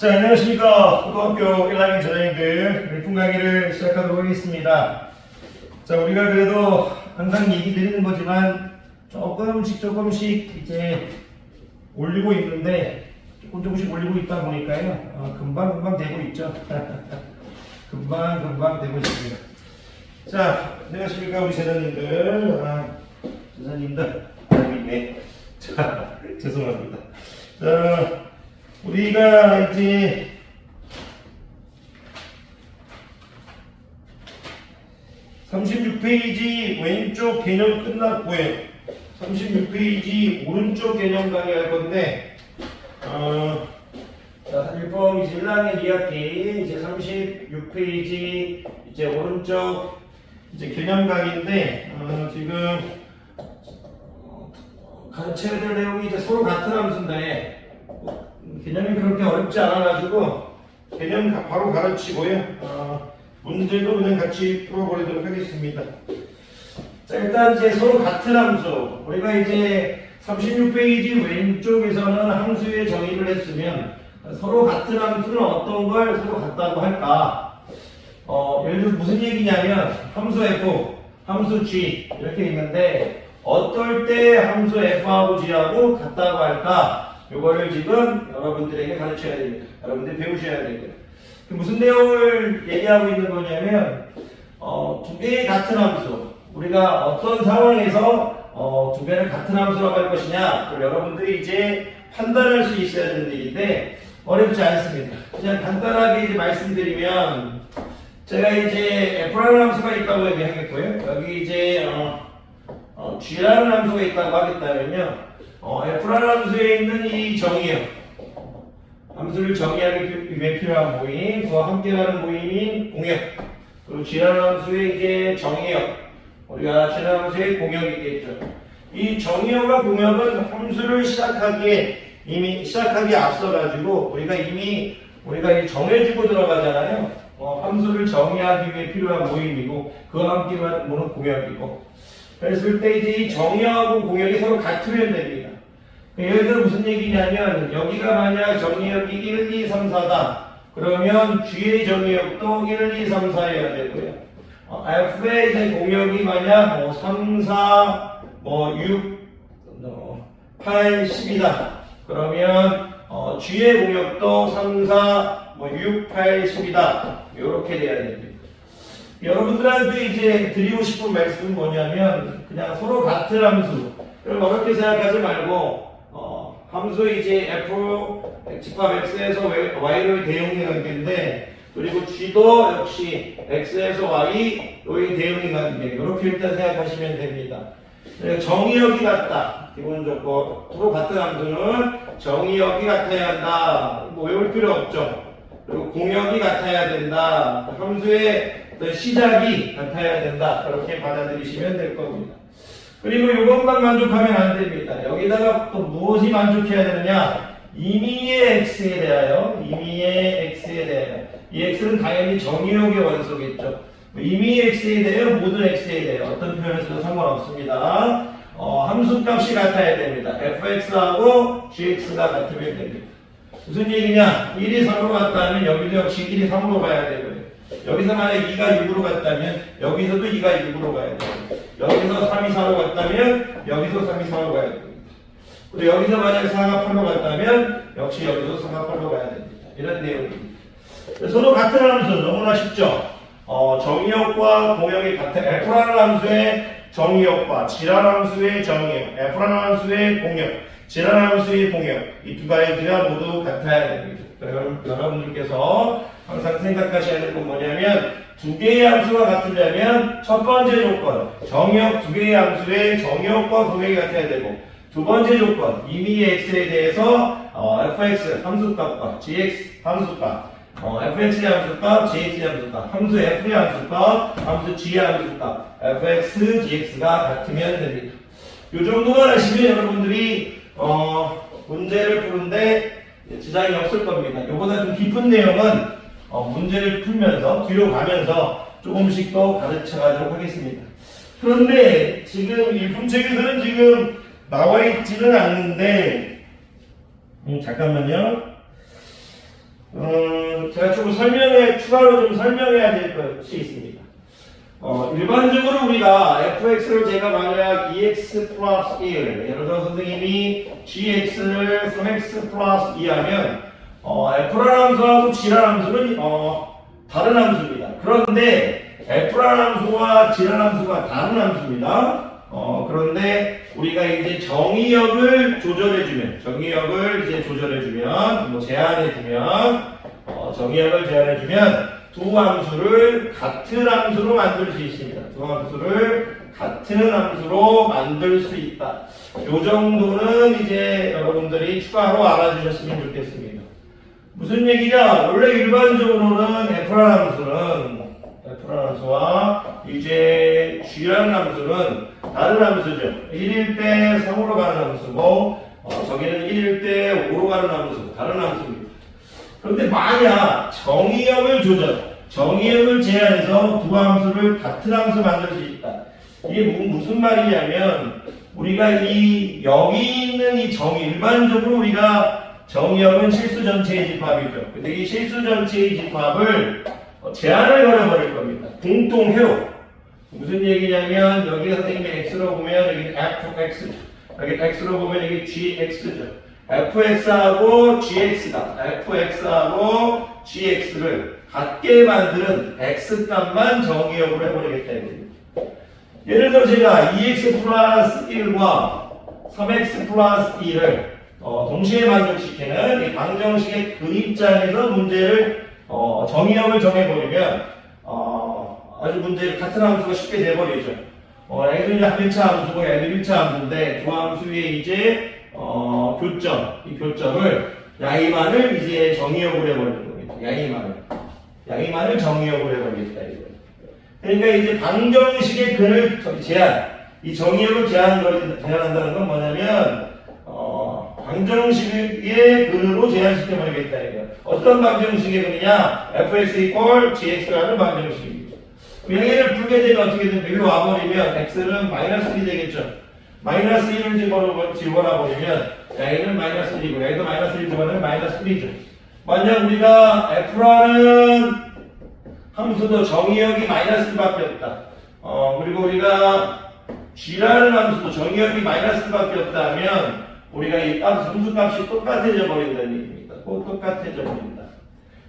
자, 안녕하십니까. 고등학교 1학년 전형들 일품 강의를 시작하도록 하겠습니다. 자, 우리가 그래도 항상 얘기 드리는 거지만 조금씩 이제 올리고 있는데 조금씩 올리고 있다 보니까요. 금방 되고 있죠. 금방 되고 있습니다. 자, 안녕하십니까. 우리 제자님들. 제자님들. 네. 자, 죄송합니다. 자, 우리가 이제 (36페이지) 왼쪽 개념 끝났고요. 36페이지 오른쪽 개념 강의할 건데, 자, 1번 1학년 2학기 이제 36페이지 이제 오른쪽 이제 개념 강의인데, 지금 가르쳐야 될 내용이 이제 서로 같은 함수인데 개념이 그렇게 어렵지 않아가지고 개념 바로 가르치고요. 문제도 그냥 같이 풀어버리도록 하겠습니다. 자, 일단 이제 서로 같은 함수, 우리가 이제 36페이지 왼쪽에서는 함수의 정의를 했으면 서로 같은 함수는 어떤 걸 서로 같다고 할까? 예를 들어서 무슨 얘기냐면 함수 f, 함수 g 이렇게 있는데 어떨 때 함수 f하고 g하고 같다고 할까? 요거를 지금 여러분들에게 가르쳐야 됩니다. 여러분들이 배우셔야 되고요. 무슨 내용을 얘기하고 있는 거냐면 두 개의 같은 함수, 우리가 어떤 상황에서 두 개를 같은 함수라고 할 것이냐, 그걸 여러분들이 이제 판단할 수 있어야 되는 일인데 어렵지 않습니다. 그냥 간단하게 이제 말씀드리면, 제가 이제 f라는 함수가 있다고 얘기하겠고요. 여기 이제 g라는 함수가 있다고 하겠다면요, f라는 함수에 있는 이 정의역, 함수를 정의하기 위해 필요한 모임, 그와 함께 가는 모임인 공역, 그리고 g라는 함수의 이제 정의역, 우리가 g라는 함수의 공역이 있겠죠. 이 정의역과 공역은 함수를 시작하기에 앞서가지고 우리가 이미 정해주고 들어가잖아요. 함수를 정의하기 위해 필요한 모임이고, 그와 함께 가는 모임은 공역이고, 그랬을 때 이제 이 정의하고 공역이 서로 같으면 됩니다. 예를 들어 무슨 얘기냐면, 여기가 만약 정의역이 1, 2, 3, 4다. 그러면 G의 정의역도 1, 2, 3, 4여야 되고요. F의 이제 공역이 만약 3, 4, 6, 8, 10이다. 그러면 G의 공역도 3, 4, 6, 8, 10이다. 이렇게 돼야 됩니다. 여러분들한테 이제 드리고 싶은 말씀은 뭐냐면, 그냥 서로 같은 함수, 그럼 어렵게 생각하지 말고 함수 이제 f 집합 x에서 y로의 대응의 관계인데, 그리고 g도 역시 x에서 y로의 대응의 관계, 이렇게 일단 생각하시면 됩니다. 정의역이 같다, 기본적으로 서로 같은 함수는 정의역이 같아야 한다, 외울 필요 없죠. 그리고 공역이 같아야 된다, 함수의 시작이 같아야 된다, 그렇게 받아들이시면 될 겁니다. 그리고 이것만 만족하면 안 됩니다. 여기다가 또 무엇이 만족해야 되느냐? 임의의 x에 대하여, 이 x는 당연히 정의역의 원소겠죠. 임의의 x에 대하여, 모든 x에 대하여 어떤 표현을 써도 상관없습니다. 함수값이 같아야 됩니다. fx하고 gx가 같으면 됩니다. 무슨 얘기냐? 1이 3으로 갔다면 여기도 역시 1이 3으로 가야 되고요. 여기서 만약 2가 6으로 갔다면 여기서도 2가 6으로 가야 됩니다. 여기서 3이 4로 갔다면 여기서 3이 4로 가야 됩니다. 그리고 여기서 만약 4가 8로 갔다면 역시 여기서 4가 8로 가야 됩니다. 이런 내용입니다. 서로 같은 함수, 너무나 쉽죠? 정의역과 공역이 같은 f라는 함수의 정의역과 g라는 함수의 정의역, f라는 함수의 공역, g라는 함수의 공역, 이 두 가지가 모두 같아야 됩니다. 여러분들께서 항상 생각하셔야 될 건 뭐냐면, 두 개의 함수가 같으려면 첫 번째 조건, 정의역 두 개의 함수의 정의역과 공역이 같아야 되고, 두 번째 조건, 임의의 x에 대해서 fx 함수값과 gx 함수값, fx의 함수값, gx의 함수값, 함수 f의 함수값, 함수 g의 함수값, fx, gx가 같으면 됩니다. 이 정도만 하시면 여러분들이 문제를 푸는데 지장이 없을 겁니다. 이보다 좀 깊은 내용은 문제를 풀면서 뒤로 가면서 조금씩 더 가르쳐 가도록 하겠습니다. 그런데 지금 일품책에서는 지금 나와 있지는 않는데 잠깐만요. 제가 추가로 좀 설명해야 될 것이 있습니다. 일반적으로 우리가 fx를 제가 만약 2x 플러스 1, 예를 들어 선생님이 gx를 3x 플러스 2 하면, f라는 함수하고 g라는 함수는, 다른 함수입니다. 그런데 f라는 함수와 g라는 함수가 다른 함수입니다. 그런데 우리가 이제 정의역을 조절해주면, 뭐 정의역을 제한해주면, 두 함수를 같은 함수로 만들 수 있습니다. 두 함수를 같은 함수로 만들 수 있다. 요 정도는 이제 여러분들이 추가로 알아주셨으면 좋겠습니다. 무슨 얘기냐? 원래 일반적으로는 F라는 함수와 이제 G라는 함수는 다른 함수죠. 1일 때 3으로 가는 함수고, 저기는 1일 때 5로 가는 함수, 다른 함수입니다. 그런데 만약 정의역을 제한해서 두 함수를 같은 함수 만들 수 있다. 이게 무슨 말이냐면, 우리가 여기 있는 이 일반적으로 우리가 정의역은 실수 전체의 집합이죠. 근데 이 실수 전체의 집합을 제한을 걸어버릴 겁니다. 공통회로. 무슨 얘기냐면, 여기 선생님이 x로 보면 여기는 fx죠. 여기 x로 보면 여기 gx죠. fx하고 gx를 같게 만드는 x값만 정의역으로 해버리겠다 이겁니다. 예를 들어 제가 2x 플러스 1과 3x 플러스 2를 동시에 만족시키는 이 방정식의 그 입장에서 문제를 정의역을 정해버리면 아주 문제를 같은 함수가 쉽게 돼버리죠. 얘는 이제 1차 함수고 얘는 1차 함수인데 두 함수의 이제 이 교점을 야이만을 이제 정의역으로 해버리는 겁니다. 야이만을 정의역으로 해버리겠다 이거예요. 그러니까 이제 방정식의 근을 이 정의역을 제한한다는 건 뭐냐면 방정식의 근으로 제한시켜버리겠다 이거예요. 어떤 방정식의 근이냐? fx equal gx라는 방정식입니다. 얘를 풀게 되면 어떻게 됩니까? 일로 와버리면 x는 마이너스 1이 되겠죠. 마이너스 1을 집어넣어버리면 y는 마이너스 1이고 여기도 마이너스 1 집어넣으면 마이너스 1이죠. 만약 우리가 f라는 함수도 정의역이 마이너스 1밖에 없다. 그리고 우리가 g라는 함수도 정의역이 마이너스 1밖에 없다 하면 우리가 이 함수값이 똑같아져 버린다는 얘기입니다. 꼭 똑같아져 버린다.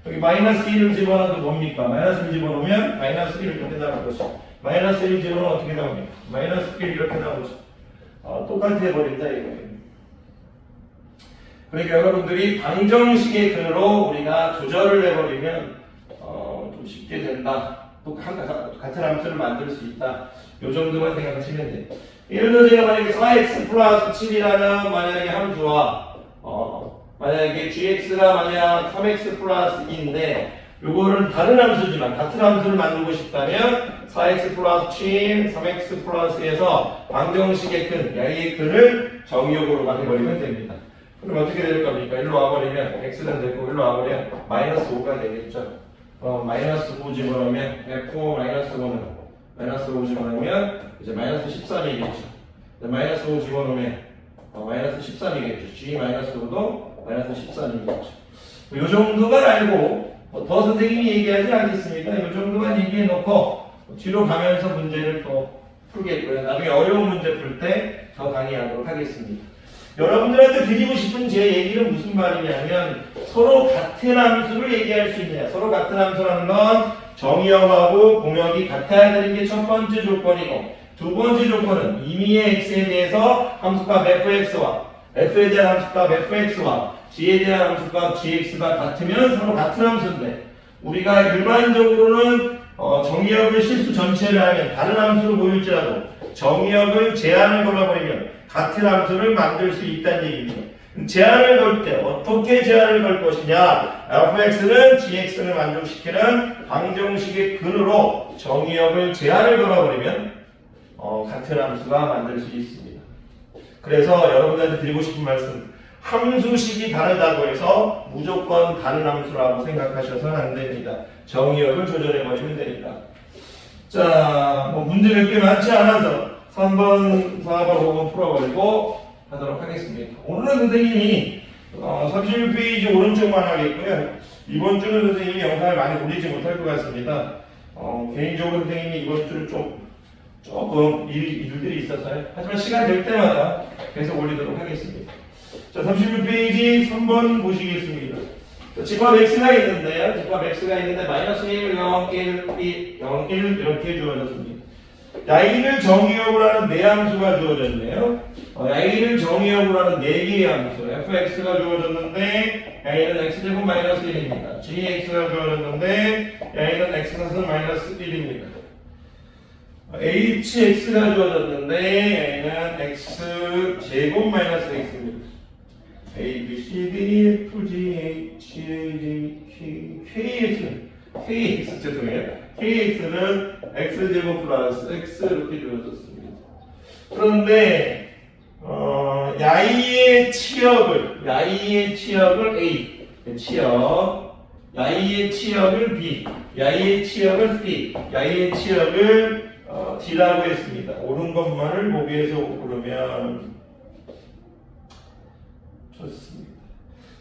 여기 마이너스 1을 집어넣어도 뭡니까? 마이너스 1 집어넣으면 마이너스 1 이렇게 나올 것이고 마이너스 1 집어넣으면 어떻게 나옵니까? 마이너스 1 이렇게 나오죠. 똑같아 버린다 이거예요. 그러니까 여러분들이 방정식의 근으로 우리가 조절을 해버리면 좀 쉽게 된다. 또 같은 함수를 만들 수 있다. 요 정도만 생각하시면 돼요. 예를 들어 제가 만약에 4x 플러스 7이라는 만약에 함수와 만약에 gx가 만약 3x 플러스 2인데 요거를 다른 함수지만 같은 함수를 만들고 싶다면 4x 플러스 7, 3x 플러스에서 방정식의 근, 야의 근을 정의역으로만 해버리면 됩니다. 그럼 어떻게 될 겁니까? 일로 와버리면 x는 되고 일로 와버리면 마이너스 5가 되겠죠. 마이너스 5 집어넣으면 f 마이너스 5는 마이너스 5 집어넣으면 이제 마이너스 13이겠죠. 마이너스 5 집어넣으면 마이너스 13이겠죠. g 마이너스 5도 마이너스 13이겠죠. 이 정도만 알고 더 선생님이 얘기하지 않겠습니다. 이 정도만 얘기해 놓고 뒤로 가면서 문제를 또 풀겠고요. 나중에 어려운 문제 풀 때 더 강의하도록 하겠습니다. 여러분들한테 드리고 싶은 제 얘기는 무슨 말이냐면 서로 같은 함수를 얘기할 수 있느냐. 서로 같은 함수라는 건 정의역하고 공역이 같아야 되는 게 첫 번째 조건이고 두 번째 조건은 임의의 x에 대해서 함수값 fx와 f에 대한 함수값 fx와 g에 대한 함수값 gx가 같으면 서로 같은 함수인데 우리가 일반적으로는 정의역을 실수 전체를 하면 다른 함수로 보일지라도 정의역을 제한을 걸어버리면 같은 함수를 만들 수 있다는 얘기입니다. 제한을 걸 때 어떻게 제한을 걸 것이냐? fx는 gx를 만족시키는 방정식의 근으로 정의역을 제한을 걸어버리면 같은 함수가 만들 수 있습니다. 그래서 여러분들한테 드리고 싶은 말씀 함수식이 다르다고 해서 무조건 다른 함수라고 생각하셔서는 안 됩니다. 정의역을 조절해버리면 되니까. 자, 문제 몇 개 많지 않아서 3번, 4번, 5번 풀어버리고 하도록 하겠습니다. 오늘은 선생님이 31페이지 오른쪽만 하겠고요. 이번 주는 선생님이 영상을 많이 올리지 못할 것 같습니다. 개인적으로 선생님이 이번 주는 조금 일들이 있어서요. 하지만 시간 될 때마다 계속 올리도록 하겠습니다. 자, 31페이지 3번 보시겠습니다. 자, 집합 x가 있는데요. 집합 x가 있는데 마이너스 1, 0, 1, 2, 0, 1 이렇게 주어졌습니다. 야이를 정의역으로 하는 네 함수가 주어졌네요. 야이를 정의역으로 하는 네 개의 함수 fx가 주어졌는데 야이는 x제곱 마이너스 1입니다. gx가 주어졌는데 야이는 x사선 마이너스 1입니다. hx가 주어졌는데 야이는 x제곱 마이너스 x입니다. a, b, c, d, f, g, h, i, j, k, kx 죄송해요. kx는 x제곱 플러스 x 이렇게 주어졌습니다. 그런데 야이의 치역을 a 야이의 치역을 b, 야이의 치역을 c, 야이의 치역을 d라고 했습니다. 옳은 것만을 보기에서 고르면 좋습니다.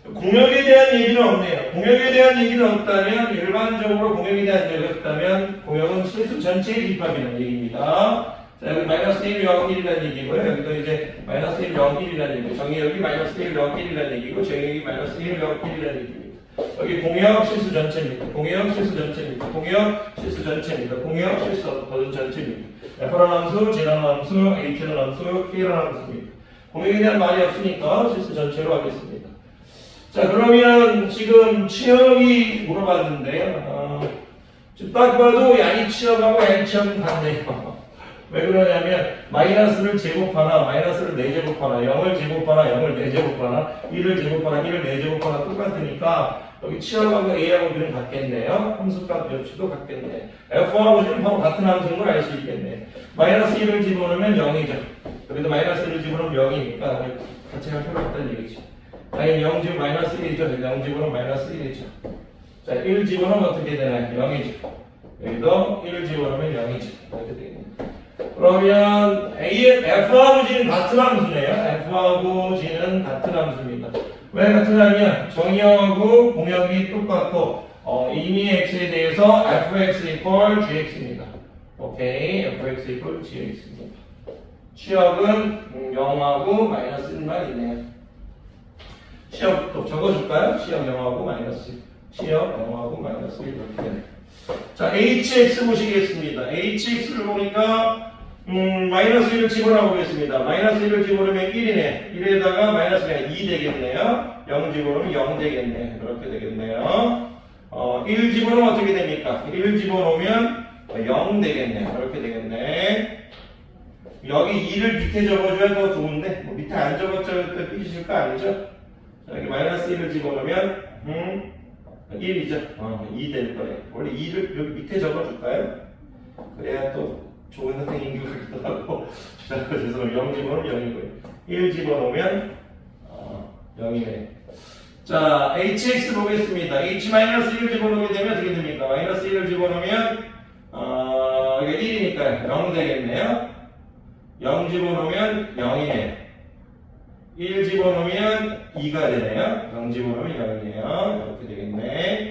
공역에 대한 얘기는 없네요. 공역에 대한 얘기는 없다면, 일반적으로 공역에 대한 얘기가 없다면 공역은 실수 전체의 집합이라는 얘기입니다. 자, 여기 마이너스 1, 0, 1이라는 얘기고요. 여기도 이제 마이너스 1, 0, 1이라는 얘기고, 정의역이 마이너스 1, 0, 1이라는 얘기고, 정의역이 마이너스 1, 0, 1이라는 얘기입니다. 여기 공역 실수 전체입니다. 공역 실수 전체입니다. 공역 실수 전체입니다. 공역 실수 전체입니다. F라는 함수, G라는 함수, H라는 함수, K라는 함수입니다. 공역에 대한 말이 없으니까 실수 전체로 하겠습니다. 자, 그러면 지금 치역이 물어봤는데요. 지금 딱 봐도 야이 치역하고 야이 치역은 같네요. 왜 그러냐면 마이너스를 제곱하나 마이너스를 4제곱하나 0을 제곱하나 0을 4제곱하나 1을 제곱하나 1을 4제곱하나 똑같으니까 여기 치역하고 A하고 B는 같겠네요. 함수값 역시도 같겠네. F하고 G는 바로 같은 함수인 걸 알 수 있겠네. 마이너스 1을 집어넣으면 0이죠. 여기도 마이너스 1을 집어넣으면 0이니까 같이 할 필요가 없다는 얘기죠. 아니 0 집어 마이너스 1이죠. 0 집어넣으면 마이너스 1이죠. 자, 1 집어넣으면 어떻게 되나요? 0이죠. 여기도 1을 집어넣으면 0이죠. 이렇게 되겠네요. 그러면 F하고 G는 같은 함수네요. F하고 G는 같은 함수입니다. 왜 같으냐면 정의역하고 공역이 똑같고 이미 X에 대해서 fx equal gx입니다. 오케이, fx equal gx입니다. 치역은 0하고 마이너스 1만 있네요. 치역 또 적어줄까요? 치역 0하고 마이너스 1. 치역 0하고 마이너스 1 이렇게 되네요. 자, hx 보시겠습니다. hx를 보니까 마이너스 1을 집어넣어 보겠습니다. 마이너스 1을 집어넣으면 1이네. 1에다가 마이너스가 2 되겠네요. 0 집어넣으면 0 되겠네. 그렇게 되겠네요. 1 집어넣으면 어떻게 됩니까? 1 집어넣으면 0 되겠네. 그렇게 되겠네. 여기 2를 밑에 적어줘야 더 좋은데, 뭐 밑에 안 적어줘야 또 삐지실 거 아니죠? 자, 여기 마이너스 1을 집어넣으면 1이죠. 2 될 거예요. 원래 2를 여기 밑에 적어줄까요? 그래야 또 좋은 선생님인 것 같기도 하고. 자, 그래서 0 집어넣으면 0이고요. 1 집어넣으면 0이네. 자, hx 보겠습니다. h-1을 집어넣게 되면 어떻게 됩니까? 마이너스 1을 집어넣으면 이게 1이니까 0 되겠네요. 0 집어넣으면 0이네. 1 집어넣으면 2가 되네요. 0 집어넣으면 0이네요. 이렇게 되겠네.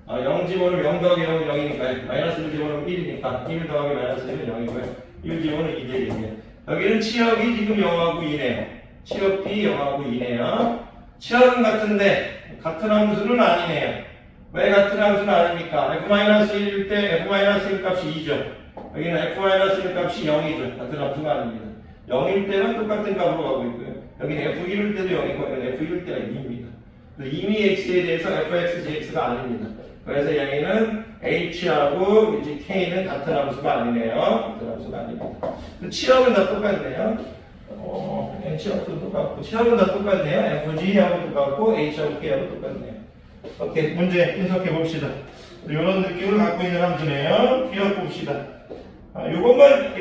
0 집어넣으면 0 더하기 0은 0이니까 마이너스 1 집어넣으면 1이니까 1 더하기 마이너스 1은 0이고요. 1 집어넣으면 2 되겠네요. 여기는 치역이 지금 0하고 2네요. 치역이 0하고 2네요. 치역은 같은데 같은 함수는 아니네요. 왜 같은 함수는 아닙니까? f-1일 때 f-1 값이 2죠. 여기는 f-1 값이 0이죠. 같은 함수가 아닙니다. 0일 때는 똑같은 값으로 가고 있고요. 여기는 f1일 때도 0이고 여기는 f1일 때가 2입니다. 이미 x에 대해서 fx, gx가 아닙니다. 그래서 여기는 h하고 이제 k는 같은 함수가 아니네요. 같은 함수가 아닙니다. 치역은 다 똑같네요. 치역도 똑같고 치역은 다 똑같네요. fg하고 똑같고 h하고 k하고 똑같네요. 오케이, 문제 분석해 봅시다. 이런 느낌을 갖고 있는 함수네요. 기억 봅시다. 이것만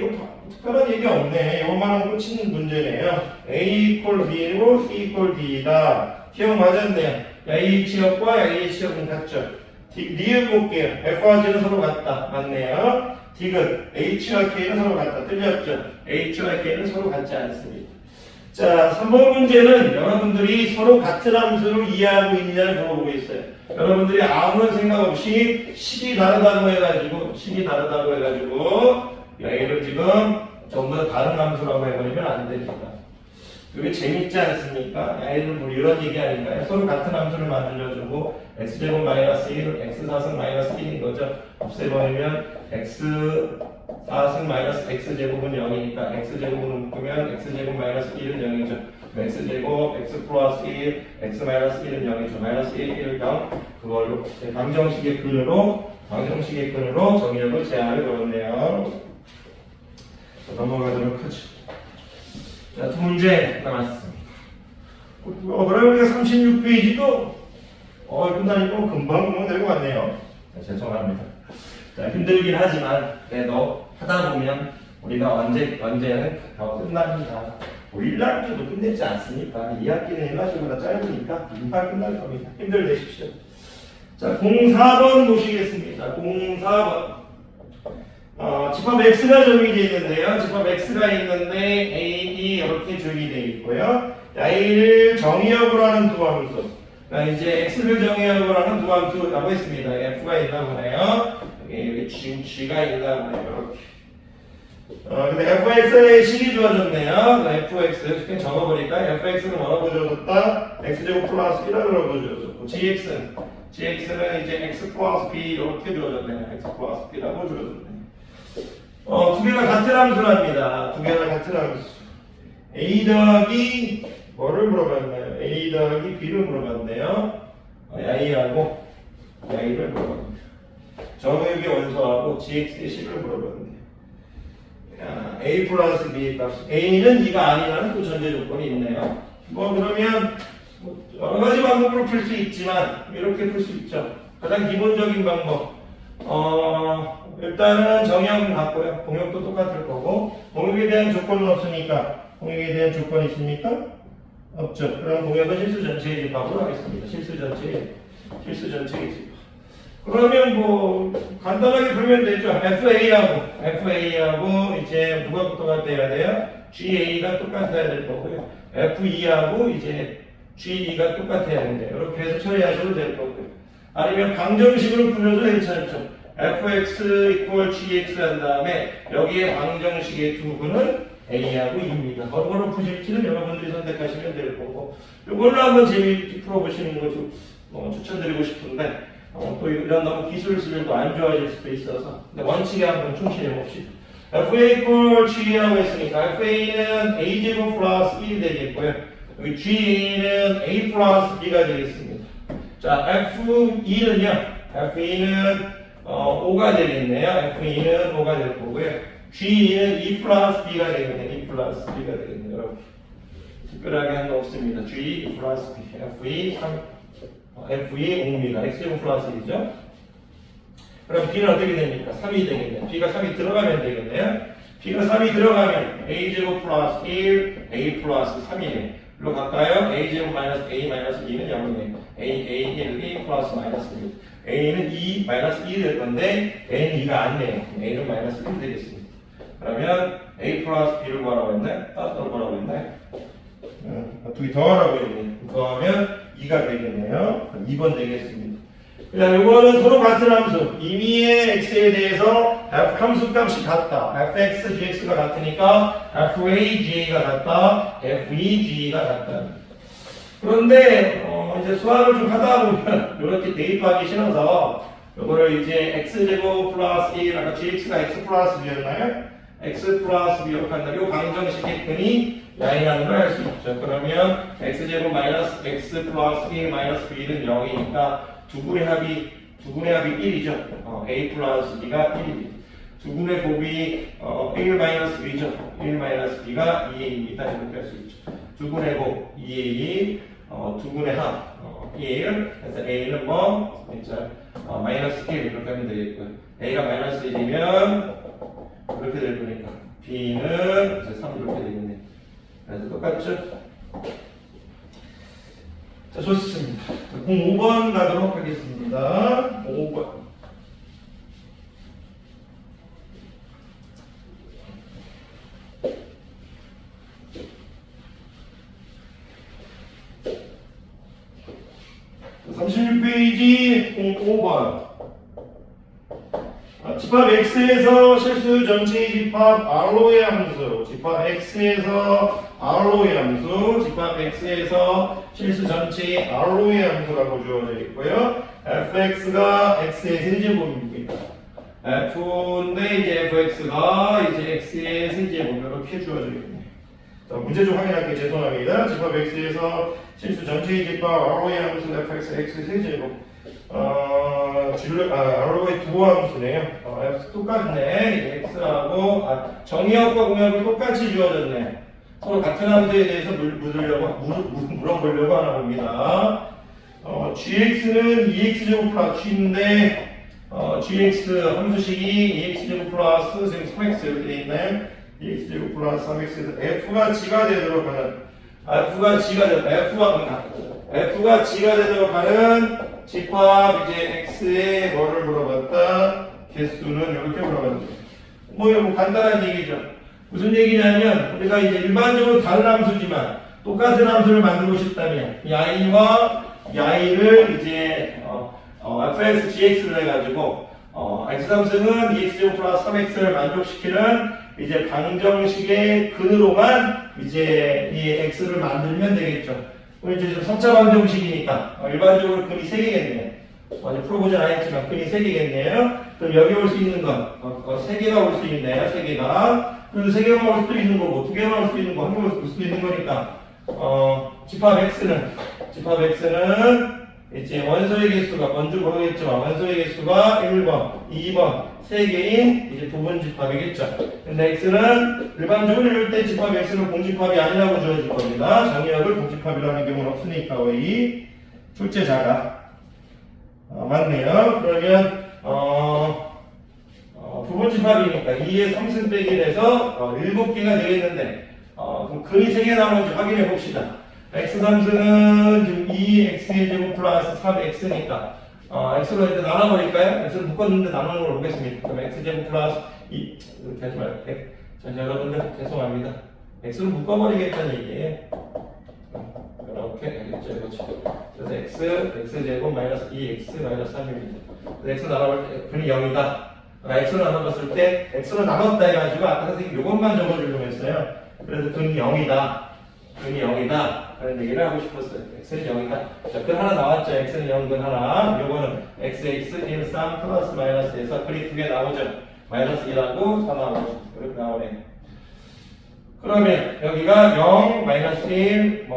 특별한 얘기 없네. 이것만 하고 끝인 문제네요. a equal b고 c equal d다. 기억 맞았네요. a 치역과 a 치역은 같죠. 리을 볼게요. F와 G는 서로 같다. 맞네요. 디귿 H와 K는 서로 같다. 틀렸죠. H와 K는 서로 같지 않습니다. 자, 3번 문제는 여러분들이 서로 같은 함수를 이해하고 있느냐를 물어보고 있어요. 여러분들이 아무런 생각 없이 식이 다르다고 해가지고 얘를 지금 전부 다 다른 함수라고 해버리면 안 됩니다. 그게 재밌지 않습니까? 얘는 뭐 이런 얘기 아닌가요? 서로 같은 함수를 만들어주고 x제곱 마이너스 1, x4승 마이너스 1인 거죠. 없애버리면 x4승 마이너스 x제곱은 0이니까 x제곱은 묶으면 x제곱 마이너스 1은 0이죠. x제곱 x 플러스 1, x 마이너스 1은 0이죠. 마이너스 1, 1, 0 그걸로 방정식의 근으로 정의역을 제한을 걸었네요. 넘어가도록 하죠. 자, 두 문제 남았습니다. 그러면 우리가 36페이지도 끝나니까 금방 되고 왔네요. 자, 죄송합니다. 자, 힘들긴 하지만 그래도 하다 보면 우리가 언제는 더 끝납니다. 1학기도 끝냈지 않습니까? 2학기는 1학기보다 짧으니까 금방 끝날 겁니다. 힘들내십시오. 자, 04번 보시겠습니다. 04번. 집합 x가 정의되어 있는데요. 집합 x가 있는데 a이 이렇게 정의되어 있고요. a를 정의역으로 하는 두 함수. 그러니까 이제 x를 정의역으로 하는 두 함수라고 했습니다. f가 있나 보네요. 여기 g가 있나 보네요. 이렇게. 근데 fx의 식이 주어졌네요. fx 이렇게 적어보니까 fx는 뭐라고 주어졌다? x제곱 플러스 1이라고 주어졌고 gx는 이제 x 플러스 b 이렇게 주어졌네요. x 플러스 b라고 주어졌네요. 두 개가 같은 함수랍니다. 두 개가 같은 함수. a 더하기 뭐를 물어봤나요? a 더하기 b를 물어봤네요. a하고 a를 물어봤네요. 정의역의 원소하고 gx의 식을 물어봤네요. a 플러스 b 값. a는 2가 아니라는 또 전제 조건이 있네요. 그러면 여러 가지 방법으로 풀 수 있지만 이렇게 풀 수 있죠. 가장 기본적인 방법. 일단은 정의역은 같고요. 공역도 똑같을 거고 공역에 대한 조건은 없으니까 공역에 대한 조건이 있습니까? 없죠. 그럼 공역은 실수 전체의 집합으로 하겠습니다. 실수 전체의 집합. 그러면 뭐 간단하게 풀면 되죠. FA하고 이제 누가 똑같아야 돼요? GA가 똑같아야 될 거고요. FE하고 이제 GE가 똑같아야 되는데 이렇게 해서 처리하셔도 될 거고요. 아니면 방정식으로 풀려도 괜찮죠. fx equal gx 한 다음에 여기에 방정식의 두 근은 a하고 2입니다. 어느 걸로 푸실지는 여러분들이 선택하시면 될 거고 이걸로 한번 재미있게 풀어보시는 거 추천드리고 싶은데 또 이런 너무 기술을 쓰면 또 안 좋아질 수도 있어서 근데 원칙에 한번 충실해 봅시다. fa equal g라고 했으니까 fa는 a제곱 플러스 1이 되겠고요. 여기 ga는 a 플러스 b가 되겠습니다. 자, FE는 5가 되겠네요. FE는 5가 될 거고요. GE는 E 플러스 B가 되겠네요. E 플러스 B가 되겠네요. 여러분. 특별하게 한 거 없습니다. GE, E 플러스 B. FE 5입니다. X제곱 플러스 1이죠. 그럼 B는 어떻게 됩니까? 3이 되겠네요. B가 3이 들어가면 되겠네요. B가 3이 들어가면 A제곱 플러스 1, A 플러스 3이네요. 일로 갈까요? A제곱 마이너스 A 마이너스 2는 0이네요. A, 1, 2 플러스 마이너스 1. A는 2, 마이너스 2이 될 건데 A는 2가 아니네요. A는 마이너스 1이 되겠습니다. 그러면 A 플러스 B를 구하라고 했나요? 따로 구하라고 했나요? 두 개 더하라고 했네요. 더하면 2가 되겠네요. 2번 되겠습니다. 그냥 이거는 서로 같은 함수. 임의의 x에 대해서 f 함수 값이 같다. fx, gx가 같으니까 fa, ga가 같다. fe, g가 같다. 그런데 이제 수학을 좀 하다 보면 이렇게 대입하기 싫어서 이거를 이제 x제곱 플러스 1, 아까 gx가 x 플러스 b였나요? x 플러스 b 이렇게 한다. 이 방정식의 근이 양이라는 걸 알 수 있죠. 그러면 x제곱 마이너스 x 플러스 1 마이너스 b는 0이니까 두분의 합이 1이죠. a 플러스 b가 1입니다. 두분의 곱이 1 마이너스 b죠. 1 마이너스 b가 2a입니다. 이렇게 할 수 있죠. 두분의 곱 2a, 두분의 합 1. 그래서 a는 뭐 진짜 마이너스 1 이렇게 하면 되겠고요. a가 마이너스 1이면 이렇게 될 거니까 b는 이제 3 이렇게 되겠네요. 그래서 똑같죠? 자, 좋습니다. 05번 가도록 하겠습니다. 5번. 36페이지 05번. 집합 X에서 실수 전체의 집합 R로의 함수, 집합 X에서 R로의 함수, 집합 X에서 실수 전체의 R로의 함수라고 주어져 있고요. fx가 x의 세제곱입니다. f인데 이제 fx가 이제 x의 세제곱 이렇게 주어져 있네요. 자, 문제 좀 확인할게요. 죄송합니다. 집합 x에서 실수 전체의 집합 R로의 함수 fx x의 세제곱. R로의 두 함수네요. F 똑같네. X하고, 정의역과 공역을 똑같이 주어졌네. 서로 같은 함수에 대해서 물어보려고 하나 봅니다. gx는 2x제곱 플러스 g인데, gx 함수식이 2x제곱 플러스 3x 이렇게 돼 있나요? 2x제곱 플러스 3x에서 f가 g가 되도록 하는, f가 g가 되도록 하는 집합 이제 x의 뭐를 물어봤다. 개수는 이렇게 물어봤는데 뭐 이거 간단한 얘기죠. 무슨 얘기냐면 우리가 이제 일반적으로 다른 함수지만 똑같은 함수를 만들고 싶다면 y와 y를 이제 fx gx를 해가지고 x3승은 2x제곱 플러스 3x를 만족시키는 이제 방정식의 근으로만 이제 이 x를 만들면 되겠죠. 이제 3차 방정식이니까 일반적으로 근이 3개겠네요. 풀어보진 않았지만 근이 3개겠네요. 그럼 여기 올 수 있는 건 3개가 올 수 있네요. 3개가. 그럼 3개만 올 수도 있는 거고 2개만 올 수도 있는 거, 1개 올 수도 있는 거니까 집합 x는 이제 원소의 개수가 먼저 모르겠지만 원소의 개수가 1번, 2번, 3개인 이제 부분 집합이겠죠. 근데 x는 일반적으로 이럴 때 집합 x는 공집합이 아니라고 주어질 겁니다. 정의역을 공집합이라는 경우는 없으니까 이 출제자가 맞네요. 그러면 부분 집합이니까 2의 3승 빼기 해서 7개가 되겠는데 그럼 근이 3개 나오는지 확인해 봅시다. x3승은 지금 2x의 제곱 플러스 3x니까 x로 일단 나눠버릴까요? x를 묶었는데 나누는 걸 보겠습니다. 그럼 x제곱 플러스 2 이렇게 하지 말고 자 여러분들 죄송합니다. x를 묶어버리겠다는 얘기예요. 이렇게 알겠죠? 그렇죠. 그래서 x제곱 마이너스 2x 마이너스 3입니다. x 나눠볼 때 근이 0이다. x로 나눠봤을 때 x로 나눴다 해가지고 아까 선생님 이것만 적어주려고 했어요. 그래서 근이 0이다. 근이 0이다. 그런 얘기를 하고 싶었어요. x는 0이다. 자, 근 하나 나왔죠. x는 0, 근 하나. 요거는 xx 1, 3 플러스 마이너스에서 근이 2개 나오죠. 마이너스 1하고 4 나오죠. 이렇게 나오네요. 그러면 여기가 0, 마이너스 1,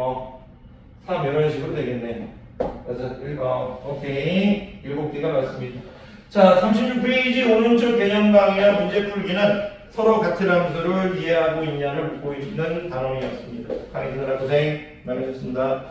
3 이런 식으로 되겠네요. 그래서 오케이. 7개가 맞습니다. 자, 36페이지 오른쪽 개념 강의와 문제 풀기는 서로 같은 함수를 이해하고 있냐를 묻고 있는 단원이었습니다. 강의 들으라 고생 많으셨습니다.